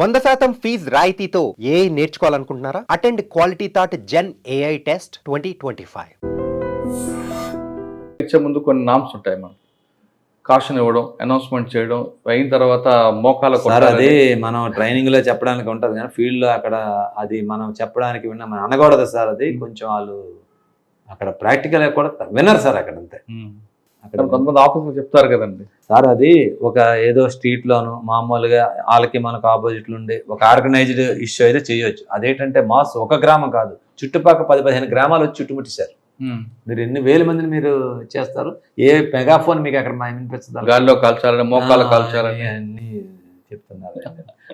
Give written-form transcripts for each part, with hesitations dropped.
100% fees రాయితీతో AI నేర్చుకోవాలనుకుంటున్నారా? Attend quality thought gen AI test 2025. ఇచ్చే ముందు కొన్ని నామ్స్ ఉంటాయి. మనం కాషన్ ఇవ్వడం, అనౌన్స్మెంట్ చేయడం, అయిన తర్వాత మోకాల సార్ అది మనం ట్రైనింగ్ లో చెప్పడానికి ఉంటది కానీ ఫీల్డ్ లో అక్కడ అది మనం చెప్పడానికి మనం అనకూడదు సార్. అది కొంచెం వాళ్ళు అక్కడ ప్రాక్టికల్ కూడా వినరు సార్. అక్కడ అంతే. అక్కడ కొంతమంది ఆఫీసులు చెప్తారు కదండి సార్. అది ఒక ఏదో స్ట్రీట్ లోను మామూలుగా వాళ్ళకి మనకు ఆపోజిట్ ఉండి ఒక ఆర్గనైజ్డ్ ఇష్యూ అయితే చేయొచ్చు. అదేంటంటే మాస్ ఒక గ్రామం కాదు, చుట్టుపక్కల 10-15 గ్రామాలు వచ్చి చుట్టుముట్టేశారు. మీరు ఎన్ని వేల మందిని మీరు చేస్తారు? ఏ మెగాఫోన్ మీకు అక్కడ వినిపిస్తుంది? గాల్లో కాల్చాలని, మోకాలు కాల్చాలని అన్ని చెప్తున్నారు.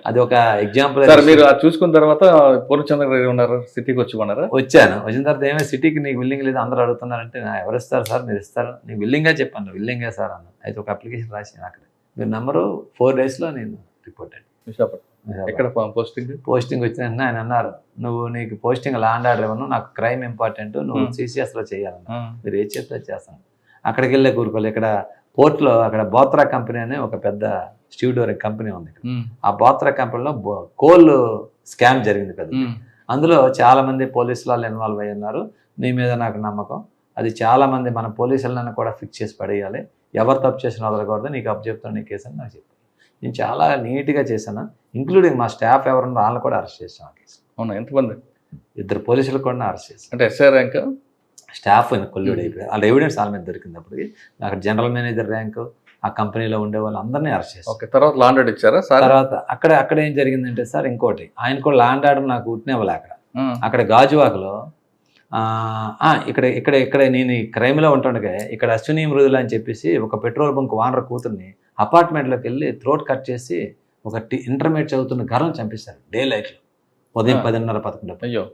అది ఒక ఎగ్జాంపుల్. సార్ మీరు అది చూసుకున్న తర్వాత పూర్ణచంద్ర గారు ఉన్నారు, సిటీకి వచ్చి ఉన్నారా? వచ్చాను. వచ్చిన తర్వాత ఏమైనా సిటీకి నీకు విల్లింగ్ లేదు అందరూ అడుగుతున్నారంటే ఎవరు ఇస్తారు సార్, మీరు ఇస్తారు, నీకు విల్లింగ్గా చెప్పాను. విల్లింగే సార్ అన్న. అయితే ఒక అప్లికేషన్ రాసాను. అక్కడ మీరు నెంబరు 4 days నేను రిపోర్ట్ అయ్యాను. విశాఖపట్నం. ఎక్కడ పోస్టింగ్ వచ్చిన ఆయన అన్నారు, నువ్వు నీకు పోస్టింగ్ ల్యాండ్ ఆర్డర్ ఇవ్వను, నాకు క్రైమ్ ఇంపార్టెంట్, నువ్వు CCSలో చేయాలన్నా. మీరు ఏ చెప్తే చేస్తాను. అక్కడికి వెళ్ళే కూరుకోవాలి. ఇక్కడ పోర్ట్లో అక్కడ బోత్రా కంపెనీ అనే ఒక పెద్ద స్టీవ్డోర్ కంపెనీ ఉంది. ఆ బోత్రా కంపెనీలో కోల్ స్కామ్ జరిగింది కదా. అందులో చాలా మంది పోలీసు వాళ్ళు ఇన్వాల్వ్ అయ్యి ఉన్నారు. నీ మీద నాకు నమ్మకం. అది చాలా మంది మన పోలీసులను కూడా ఫిక్స్ చేసి పడేయాలి. ఎవరు తప్పు చేసిన వదలకూడదు, నీకు అప్ చెప్తాను నీ కేసు అని నాకు చెప్పాను. నేను చాలా నీట్గా చేశాను. ఇంక్లూడింగ్ మా స్టాఫ్ ఎవరున్నారు వాళ్ళని కూడా అరెస్ట్ చేసాం. ఆ కేసు. అవునా? ఎంతమంది? 2 పోలీసులు కూడా అరెస్ట్ చేశాను. అంటే SI ర్యాంక్ స్టాఫ్ కొల్లుడు అయిపోయారు. వాళ్ళ ఎవిడెన్స్ వాళ్ళ మీద దొరికింది. అప్పటికి అక్కడ జనరల్ మేనేజర్ ర్యాంకు ఆ కంపెనీలో ఉండే వాళ్ళు అందరినీ అరెస్ట్ చేశారు. ఓకే. తర్వాత ల్యాండ్ ఆర్డర్ ఇచ్చారా సార్? తర్వాత అక్కడ ఏం జరిగిందంటే సార్, ఇంకోటి ఆయన కూడా ల్యాండ్ ఆర్డర్ నాకు ఉట్టినవ్వాలి. అక్కడ గాజువాకలో ఇక్కడ నేను ఈ క్రైమ్లో ఉంటుండగా ఇక్కడ అశ్విని మృదుల అని చెప్పేసి ఒక పెట్రోల్ బంక్ ఓనర్ కూతుర్ని అపార్ట్మెంట్లోకి వెళ్ళి థ్రోట్ కట్ చేసి ఒక ఇంటర్మీడియట్ చదువుతున్న గర్ల్ని చంపేశారు డే లైట్లో ఉదయం 10:30-11. అయ్యో.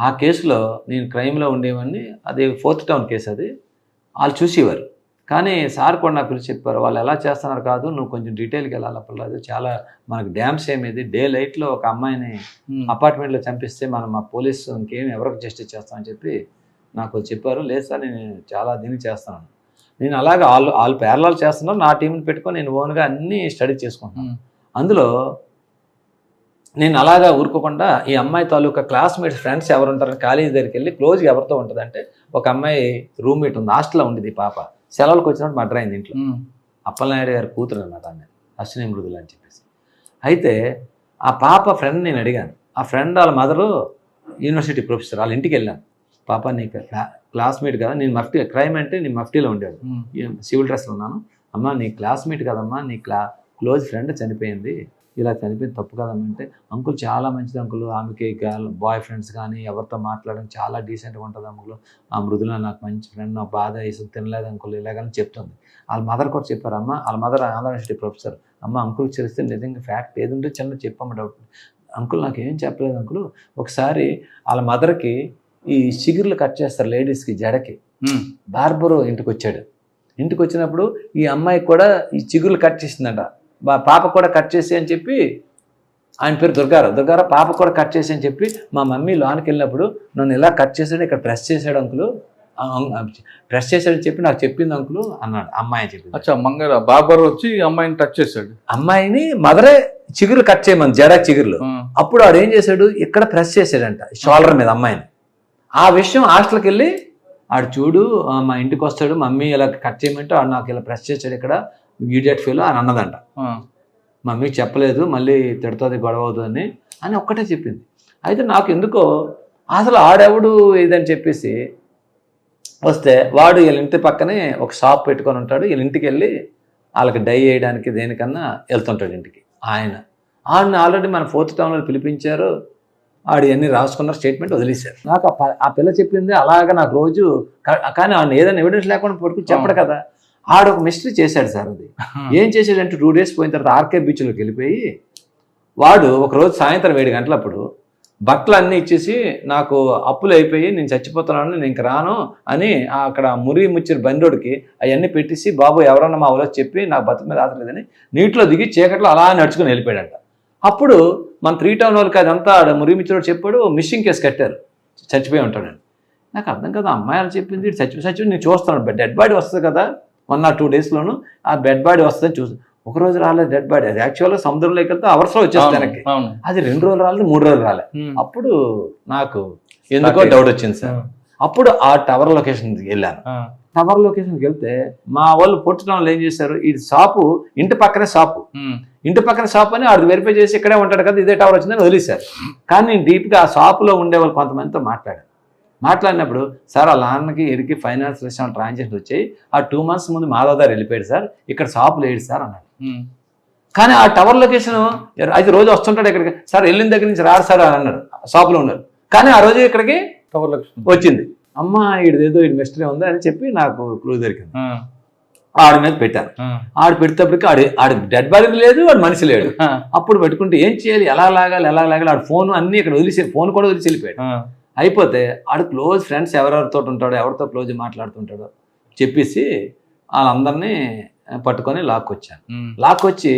ఆ కేసులో నేను క్రైమ్లో ఉండేవాడిని. అది 4th టౌన్ కేసు. అది వాళ్ళు చూసేవారు. కానీ సార్ కూడా నాకు పిలిచి చెప్పారు, వాళ్ళు ఎలా చేస్తున్నారు కాదు, నువ్వు కొంచెం డీటెయిల్కి వెళ్ళాలి. అప్పట్లో చాలా మనకు డ్యామ్స్ ఏమేది డే లైట్లో ఒక అమ్మాయిని అపార్ట్మెంట్లో చంపిస్తే మనం మా పోలీసు ఇంకేం ఎవరికి జస్టిస్ చేస్తామని చెప్పి నాకు చెప్పారు. లేదు సార్, నేను చాలా దీన్ని చేస్తున్నాను. నేను అలాగే వాళ్ళు ప్యారలాల్ చేస్తున్నారు. నా టీంని పెట్టుకొని నేను ఓన్గా అన్నీ స్టడీ చేసుకుంటున్నాను. అందులో నేను అలాగా ఊరుకోకుండా ఈ అమ్మాయి తాలూకా క్లాస్మేట్స్ ఫ్రెండ్స్ ఎవరు ఉంటారని కాలేజీ దగ్గరికి వెళ్ళి క్లోజ్గా ఎవరితో ఉంటుందంటే ఒక అమ్మాయి రూమ్మేట్ ఉంది, హాస్టల్లో ఉండేది. ఈ పాప సెలవులకు వచ్చినప్పుడు మర్డర్ అయింది ఇంట్లో. అప్పలనాయుడు గారి కూతురు అన్నమాట ఆమె, అశ్విని మృదుల అని చెప్పేసి. అయితే ఆ పాప ఫ్రెండ్ నేను అడిగాను. ఆ ఫ్రెండ్ వాళ్ళ మదరు యూనివర్సిటీ ప్రొఫెసర్. వాళ్ళ ఇంటికి వెళ్ళాను. పాప నీకు క్లాస్మేట్ కదా, నేను మఫ్టీ క్రైమ్ అంటే నేను మఫ్టీలో ఉండేవాడు, సివిల్ డ్రెస్లో ఉన్నాను. అమ్మ నీ క్లాస్మేట్ కదమ్మా, నీ క్లోజ్ ఫ్రెండ్ చనిపోయింది, ఇలా చనిపోయింది తప్పు కదమ్మా అంటే, అంకుల్ చాలా మంచిది అంకుల్, ఆమెకి బాయ్ ఫ్రెండ్స్ కానీ ఎవరితో మాట్లాడడం చాలా డీసెంట్గా ఉంటుంది అంకుల్, ఆ మృదుల నాకు మంచి ఫ్రెండ్, నా బాధ వేసి తినలేదు అంకుల్ ఇలాగని చెప్తుంది. వాళ్ళ మదర్ కూడా చెప్పారు. అమ్మ వాళ్ళ మదర్ ఆంధ్ర యూనివర్సిటీ ప్రొఫెసర్. అమ్మ అంకుల్ తెలిస్తే నిజంగా ఫ్యాక్ట్ ఏది ఉంటే చిన్న చెప్పమ్మ డౌట్. అంకుల్ నాకు ఏం చెప్పలేదు అంకుల్, ఒకసారి వాళ్ళ మదర్కి ఈ చిగుర్లు కట్ చేస్తారు లేడీస్కి జడకి. బార్బరు ఇంటికి వచ్చాడు. ఇంటికి వచ్చినప్పుడు ఈ అమ్మాయికి కూడా ఈ చిగుర్లు కట్ చేసిందంట. పాప కూడా కట్ చేసి అని చెప్పి, ఆయన పేరు దుర్గారావు, పాప కూడా కట్ చేసి అని చెప్పి మా మమ్మీ లోనికి వెళ్ళినప్పుడు నన్ను ఇలా కట్ చేసాడు, ఇక్కడ ప్రెస్ చేశాడు అంకులు, ప్రెస్ చేశాడని చెప్పి నాకు చెప్పింది అంకులు అన్నాడు. అమ్మాయి చెప్పింది. అచ్చా, మంగళ బాబర్ వచ్చి అమ్మాయిని టచ్ చేశాడు. అమ్మాయిని మదరే చిగురు కట్ చేయమని జడ చిగురులు. అప్పుడు వాడు ఏం చేశాడు, ఇక్కడ ప్రెస్ చేశాడంట షోల్డర్ మీద అమ్మాయిని. ఆ విషయం హాస్టల్కి వెళ్ళి ఆడు చూడు మా ఇంటికి వస్తాడు, మమ్మీ ఇలా కట్ చేయమంటే వాడు నాకు ఇలా ప్రెస్ చేశాడు ఇక్కడ ఇడియట్ ఫీల్ అని అన్నదంట. మమ్మీ చెప్పలేదు, మళ్ళీ తిడుతుంది, గొడవ అవుతుంది అని ఒక్కటే చెప్పింది. అయితే నాకు ఎందుకో అసలు ఆడెవడు ఇదని చెప్పేసి వస్తే వాడు వీళ్ళ ఇంటి పక్కనే ఒక షాప్ పెట్టుకొని ఉంటాడు. వీళ్ళ ఇంటికి వెళ్ళి వాళ్ళకి డై వేయడానికి దేనికన్నా వెళ్తుంటాడు ఇంటికి. ఆడిని ఆల్రెడీ మన 4th టౌన్లో పిలిపించారు. ఆడు ఇవన్నీ రాసుకున్నారు, స్టేట్మెంట్ వదిలేశారు. నాకు ఆ పిల్ల చెప్పింది అలాగా నాకు రోజు. కానీ ఆడిని ఏదైనా ఎవిడెన్స్ లేకుండా పడుకుని చెప్పడు కదా. ఆడు ఒక మిస్టరీ చేశాడు సార్. అది ఏం చేశాడంటే 2 days పోయిన తర్వాత ఆర్కే బీచ్లోకి వెళ్ళిపోయి వాడు ఒకరోజు సాయంత్రం 7 గంటలప్పుడు బట్టలు అన్నీ ఇచ్చేసి నాకు అప్పులు అయిపోయి నేను చచ్చిపోతున్నాను, నేను ఇంక రాను అని అక్కడ ముచ్చిరి బండోడికి అవన్నీ పెట్టేసి, బాబు ఎవరన్నా మా ఊళ్ళో చెప్పి నాకు బతుకు మీద ఆతలేదని నీటిలో దిగి చీకట్లో అలా నడుచుకుని వెళ్ళిపోయాడంట. అప్పుడు మన 3 టౌన్ వాళ్ళకి అదంతా ముచ్చిరోడు చెప్పాడు, మిస్సింగ్ కేసు కట్టారు, చచ్చిపోయి ఉంటాడని. నాకు అర్థం కదా, అమ్మాయిలు చెప్పింది చచ్చిపోయి నేను చూస్తున్నాను, డెడ్ బాడీ వస్తుంది కదా 1 or 2 daysలోను ఆ డెడ్ బాడీ వస్తుందని చూసి ఒక రోజు రాలేదు డెడ్ బాడీ. అది యాక్చువల్గా సముద్రంలోకి వెళ్తే అవర్స్లో వచ్చేస్తుంది వెనక్కి. అవును. అది 2 రోజులు రాలేదు, 3 రోజులు రాలేదు. అప్పుడు నాకు ఎందుకో డౌట్ వచ్చింది సార్. అప్పుడు ఆ టవర్ లొకేషన్కి వెళ్ళాను. టవర్ లొకేషన్కి వెళ్తే మా వాళ్ళు పుట్టడంలో ఏం చేశారు, ఈ షాపు ఇంటి పక్కనే షాపు, ఇంటి పక్కన షాప్ అని ఆడు వెరిఫై చేసి ఇక్కడే ఉంటాడు కదా, ఇదే టవర్ వచ్చిందని వదిలేశారు. కానీ నేను డీప్గా ఆ షాపులో ఉండేవాళ్ళు కొంతమందితో మాట్లాడినప్పుడు సార్ వాళ్ళ నాన్నకి ఎరికి ఫైనాన్స్ ట్రాన్సాక్షన్ వచ్చాయి, ఆ 2 months ముందు మాధవదారు వెళ్ళిపోయాడు సార్, ఇక్కడ షాప్ లేడు సార్ అన్నాడు. కానీ ఆ టవర్ లొకేషన్ అయితే రోజు వస్తుంటాడు ఇక్కడికి, సార్ వెళ్ళిన దగ్గర నుంచి రాడు సార్ అని అన్నాడు, షాప్లో ఉన్నారు. కానీ ఆ రోజు ఇక్కడికి వచ్చింది. అమ్మ ఇదేదో ఇన్వెస్టరే ఉంది అని చెప్పి నాకు క్లూ దొరికింది. ఆడి మీద పెట్టాను. ఆడు పెడితేప్పటికి ఆడి డెడ్ బాడీ లేదు, వాడు మనిషి లేడు. అప్పుడు పెట్టుకుంటే ఏం చేయాలి, ఎలా లాగాలి ఆడు ఫోన్ అన్ని ఇక్కడ వదిలేసి, ఫోన్ కూడా వదిలేసి వెళ్ళిపోయాడు. అయిపోతే ఆడు క్లోజ్ ఫ్రెండ్స్ ఎవరెవరితో ఉంటాడో, ఎవరితో క్లోజ్ మాట్లాడుతుంటాడో చెప్పేసి వాళ్ళందరినీ పట్టుకొని లాక్కొచ్చాను. లాక్కొచ్చి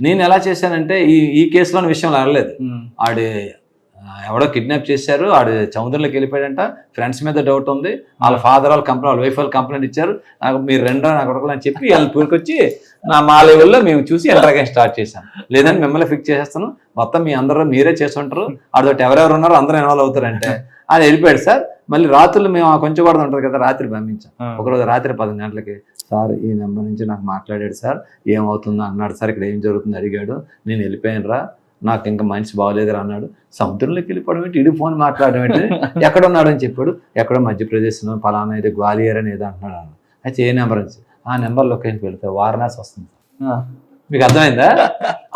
నేను ఎలా చేశానంటే ఈ కేసులోని విషయం అడగలేదు. ఆడు ఎవడో కిడ్నాప్ చేశారు, ఆడు సముద్రంలోకి వెళ్ళిపోయాడంట, ఫ్రెండ్స్ మీద డౌట్ ఉంది, వాళ్ళ ఫాదర్ వాళ్ళ కంప్లైంట్, వాళ్ళ వైఫ్ వాళ్ళు కంప్లైంట్ ఇచ్చారు, నాకు మీరు రెండో నాకు ఒకరు అని చెప్పి వాళ్ళని పూరుకొచ్చి మా లెవెల్లో మేము చూసి ఇంటరాగేషన్ స్టార్ట్ చేశాం. లేదని మిమ్మల్ని ఫిక్స్ చేసేస్తాను, మొత్తం మీ అందరూ మీరే చేస్తుంటారు, ఆడితోటి ఎవరెవరు ఉన్నారో అందరూ ఇన్వాల్వ్ అవుతారంటే అది వెళ్ళిపోయాడు సార్. మళ్ళీ రాత్రులు మేము కొంచెం కూడా ఉంటుంది కదా, రాత్రి పంపించాం. ఒకరోజు రాత్రి 10 గంటలకి సార్ ఈ నెంబర్ నుంచి నాకు మాట్లాడాడు సార్, ఏమవుతుందో అన్నాడు సార్, ఇక్కడ ఏం జరుగుతుందో అడిగాడు, నేను వెళ్ళిపోయాను రా, నాకు ఇంకా మనిషి బాగోలేదురా అన్నాడు. సముద్రంలోకి వెళ్ళిపోవడం ఏంటి, ఇడి ఫోన్ మాట్లాడడం ఏంటి, ఎక్కడ ఉన్నాడు అని చెప్పాడు. ఎక్కడో మధ్యప్రదేశ్లో పలానా ఏదో గ్వాలియర్ అని ఏదో అంటున్నాడు అన్న. అయితే ఏ నెంబర్ అని, ఆ నెంబర్ లొకేషన్కి వెళ్తే వారణాసి వస్తుంది. మీకు అర్థమైందా?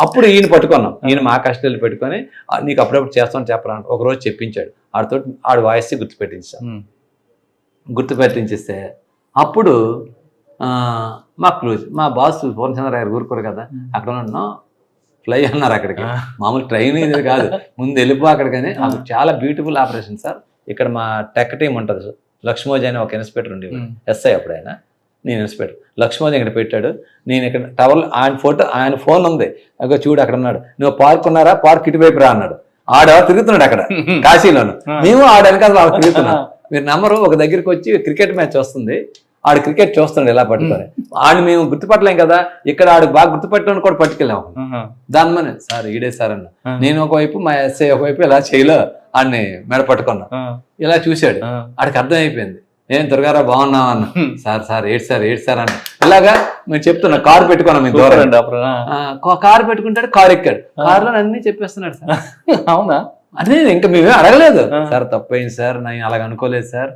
అప్పుడు ఈయన పట్టుకున్నాం, ఈయన మా కస్టడీలో పెట్టుకొని నీకు అప్పుడప్పుడు చేస్తాను చెప్పరా ఒకరోజు చెప్పించాడు. ఆడితో ఆడు వాయిస్ గుర్తుపెట్టించేస్తే అప్పుడు మా క్లూజ్, మా బాస్ పూర్ణచంద్ర గారు ఊరుకోరు కదా, అక్కడ ఉన్నాం ఫ్లై అన్నారు అక్కడికి. మామూలు ట్రైన్ ఇది కాదు, ముందు వెళ్ళిపో అక్కడికని. అది చాలా బ్యూటిఫుల్ ఆపరేషన్ సార్. ఇక్కడ మా టెక్ టీం ఉంటుంది, లక్ష్మోజీ అని ఒక ఇన్స్పెక్టర్ ఉండేవాడు, ఎస్ఐ అప్పుడు ఆయన, నేను ఇన్స్పెక్టర్. లక్ష్మోజీ ఇక్కడ పెట్టాడు, నేను ఇక్కడ టవర్లో ఆయన ఫోన్ ఉంది, అక్కడ చూడు అక్కడ ఉన్నాడు, నువ్వు పార్క్ ఉన్నారా, పార్క్ ఇటువైపు రా అన్నాడు. ఆడ తిరుగుతున్నాడు అక్కడ కాశీలోను, మేము ఆడ వెనకాల తిరుగుతున్నాం. మీరు నమ్మరు, ఒక దగ్గరికి వచ్చి క్రికెట్ మ్యాచ్ వస్తుంది, ఆడు క్రికెట్ చూస్తున్నాడు ఇలా పట్టుకొని, ఆడు మేము గుర్తుపట్టలేం కదా, ఇక్కడ ఆడు బాగా గుర్తుపట్టడం కూడా పట్టుకెళ్ళాము. దాని మన సార్ ఈడే సార్ అన్న, నేను ఒకవైపు మా ఎస్ఐ ఒకవైపు ఇలా చేయలో ఆడిని మెడ పట్టుకున్నా, ఇలా చూశాడు, ఆడికి అర్థమైపోయింది. ఏం దుర్గారా బాగున్నావా అన్న, సార్ ఏడు సార్ అన్న. ఇలాగా మేము చెప్తున్నా, కారు పెట్టుకున్నాం మేము దూరం, కారు పెట్టుకుంటాడు, కారు ఎక్కాడు, కారులో అన్ని చెప్పేస్తున్నాడు సార్. అవునా అంటే ఇంకా మేమే అడగలేదు సార్, తప్పైంది సార్, నేను అలాగ అనుకోలేదు సార్,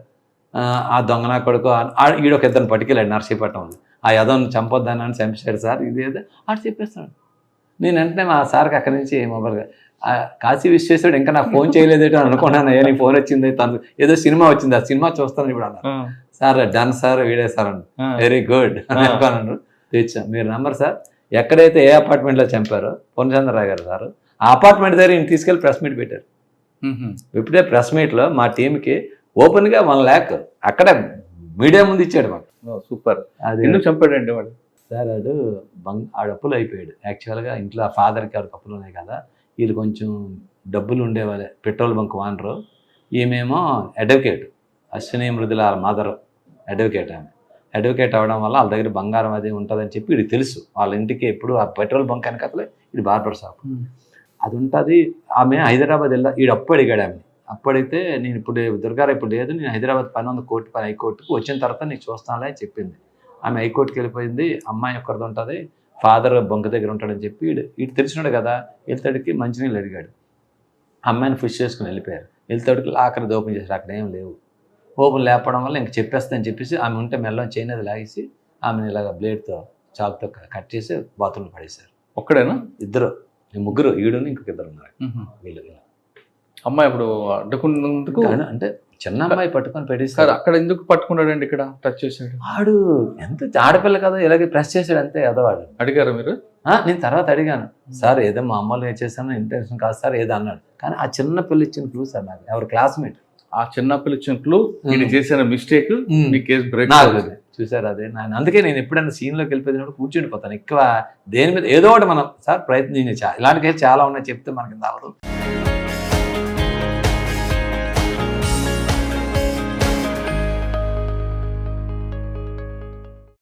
ఆ దొంగ నా కొడుకు ఈడొక ఇద్దరిని పట్టుకెళ్ళాడు నర్సీపట్నంలో, ఆ యదోని చంపొద్దాని అని చంపేశాడు సార్, ఇది ఏదో ఆడు చెప్పేస్తాడు. నేను వెంటనే మా సార్కి అక్కడి నుంచి మొబైల్గా కాశీ విశ్వేశ్వరుడు ఇంకా నాకు ఫోన్ చేయలేదేటో అనుకున్నాను, నీ ఫోన్ వచ్చింది, తను ఏదో సినిమా వచ్చింది, ఆ సినిమా చూస్తాను ఇప్పుడు అన్న. సార్ డన్ సార్, వీడే సార్ అన్న, వెరీ గుడ్ అని అనుకున్నాను. తెచ్చా మీరు నంబర్ సార్, ఎక్కడైతే ఏ అపార్ట్మెంట్లో చంపారో పూర్ణచంద్రరావు గారు సార్, ఆ అపార్ట్మెంట్ దగ్గర ఈయన తీసుకెళ్ళి ప్రెస్ మీట్ పెట్టారు. ఇప్పుడే ప్రెస్ మీట్లో మా టీంకి ఓపెన్గా 1 lakh అక్కడ మీడియా ముందు ఇచ్చాడు మాకు. సూపర్. అది ఎందుకు చంపాడండి వాడు? సార్ ఆడు అప్పులు అయిపోయాడు యాక్చువల్గా, ఇంట్లో ఆ ఫాదర్కి ఆడికి అప్పులు ఉన్నాయి కదా, వీళ్ళు కొంచెం డబ్బులు ఉండేవాళ్ళే, పెట్రోల్ బంక్ వానరు, ఈమెమో advocate, Ashwini Mrudula mother advocate. ఆమె అడ్వకేట్ అవ్వడం వల్ల వాళ్ళ దగ్గర బంగారం అది ఉంటుందని చెప్పి వీడికి తెలుసు, వాళ్ళ ఇంటికి ఎప్పుడు ఆ పెట్రోల్ బంక్ వెనకతలే ఇది బార్బర్ షాప్ అది ఉంటుంది. ఆమె హైదరాబాద్ వీడు అప్పు అడిగాడు ఆమె. అప్పుడైతే నేను ఇప్పుడు దుర్గారా ఇప్పుడు లేదు, నేను హైదరాబాద్ పని ఉంది, కోర్టు పని, హైకోర్టుకు వచ్చిన తర్వాత నీకు చూస్తానులే అని చెప్పింది. ఆమె హైకోర్టుకి వెళ్ళిపోయింది, అమ్మాయి ఒక్కరిది ఉంటుంది, ఫాదర్ బొంక దగ్గర ఉంటాడని చెప్పి వీడు తెలిసినాడు కదా, వెళ్తాడికి మంచినీళ్ళు అడిగాడు. అమ్మాయిని ఫిష్ చేసుకుని వెళ్ళిపోయారు. వెళ్తాడికి ఆఖరి ఓపెన్ చేశారు, అక్కడ ఏం లేవు. ఓపెన్ లేపడం వల్ల ఇంక చెప్పేస్తానని చెప్పేసి ఆమె ఉంటే మెల్లం చైన్ అది లాగేసి ఆమెను ఇలాగ బ్లేడ్తో చాకుతో కట్ చేసి బాత్రూంలో పడేశారు. ఒక్కడేనా? ఇద్దరు, ముగ్గురు, ఈడుని ఇంకొక ఇద్దరు ఉన్నారు. వీళ్ళు అమ్మాయి ఇప్పుడు అడ్డుకున్నందుకు అంటే చిన్న అమ్మాయి పట్టుకొని పెట్టేసి అక్కడ ఎందుకు పట్టుకున్నాడండి, ఇక్కడ టచ్ చేశాడు. ఆడు ఎంత ఆడపిల్ల కదా, ఇలాగే ప్రెస్ చేశాడు అంతే అదవాడు. అడిగారు మీరు? నేను తర్వాత అడిగాను, సార్ ఏదో మా అమ్మలు చేశాను ఇంటెన్షన్ కాదు సార్ ఏదో అన్నాడు. కానీ ఆ చిన్న పిల్ల ఇచ్చిన క్లూ సార్, నాకు ఎవరు క్లాస్మేట్, ఆ చిన్న పిల్ల ఇచ్చిన క్లూ, నేను చేసిన మిస్టేక్ మీ కేసు బ్రేక్ చూసారు. అదే అందుకే నేను ఎప్పుడైనా సీన్లోకి వెళ్ళిపోయినప్పుడు కూర్చుండిపోతాను. ఎక్కువ దేని మీద ఏదో ఒకటి మనం సార్ ప్రయత్నం, ఇలాంటి కేసు చాలా ఉన్నాయి చెప్తే మనకి అవ్వదు.